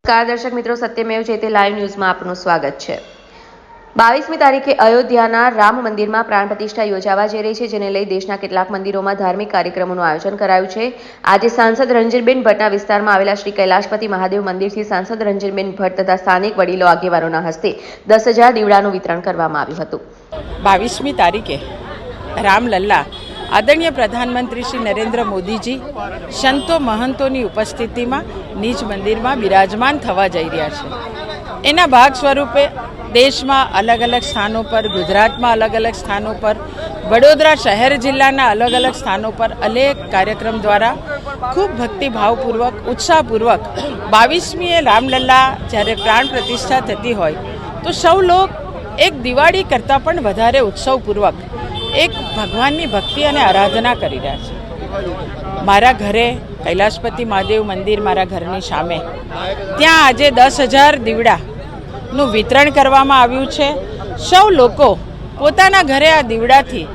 નમસ્કાર દર્શક મિત્રો, સત્યમેવ જયતે લાઈવ ન્યૂઝમાં આપનું સ્વાગત છે। 22મી તારીખે અયોધ્યાના રામ મંદિરમાં પ્રાણ પ્રતિષ્ઠા યોજાવા જઈ રહી છે, જેને લઈ દેશના કેટલાક મંદિરોમાં ધાર્મિક કાર્યક્રમોનું આયોજન કરાયું છે। આજે સાંસદ રંજનબેન ભટ્ટના વિસ્તારમાં આવેલા શ્રી કૈલાશપતિ મહાદેવ મંદિરથી સાંસદ રંજનબેન ભટ્ટ તથા સ્થાનિક વડીલો આગેવાનોના હસ્તે 10,000 દીવડાનું વિતરણ કરવામાં આવ્યું હતું। 22મી તારીખે રામલલ્લા આદરણીય પ્રધાનમંત્રી શ્રી નરેન્દ્ર મોદીજી સંતો મહંતોની ઉપસ્થિતિમાં નિજ મંદિરમાં બિરાજમાન થવા જઈ રહ્યા છે। એના ભાગ સ્વરૂપે દેશમાં અલગ અલગ સ્થાનો પર, ગુજરાતમાં અલગ અલગ સ્થાનો પર, વડોદરા શહેર જિલ્લાના અલગ અલગ સ્થાનો પર અનેક કાર્યક્રમ દ્વારા ખૂબ ભક્તિભાવપૂર્વક, ઉત્સાહપૂર્વક 22મીએ રામલલ્લા જ્યારે પ્રાણ પ્રતિષ્ઠા થતી હોય તો સૌ લોક એક દિવાળી કરતાં પણ વધારે ઉત્સવપૂર્વક એક ભગવાનની ભક્તિ અને આરાધના કરી રહ્યા છે। મારા ઘરે કૈલાશપતિ મહાદેવ મંદિર, મારા ઘરની સામે, ત્યાં આજે 10,000 દીવડાનું વિતરણ કરવામાં આવ્યું છે। સૌ લોકો પોતાના ઘરે આ દીવડાથી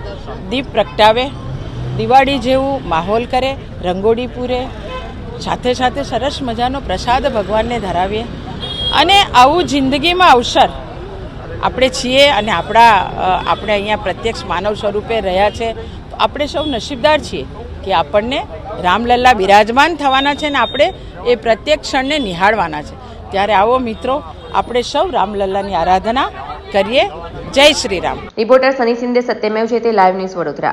દીપ પ્રગટાવે, દિવાળી જેવું માહોલ કરે, રંગોળી પૂરે, સાથે સાથે સરસ મજાનો પ્રસાદ ભગવાનને ધરાવીએ અને આવું જિંદગીમાં અવસર આપણે છીએ અને આપણે અહીંયા પ્રત્યક્ષ માનવ સ્વરૂપે રહ્યા છે, તો આપણે સૌ નસીબદાર છીએ કે આપણને રામલલ્લા બિરાજમાન થવાના છે ને આપણે એ પ્રત્યેક ક્ષણને નિહાળવાના છે। ત્યારે આવો મિત્રો, આપણે સૌ રામલલ્લાની આરાધના કરીએ। જય શ્રી રામ। રિપોર્ટર સની સિંધે, સત્યમેવ જયતે લાઈવ ન્યૂઝ, વડોદરા।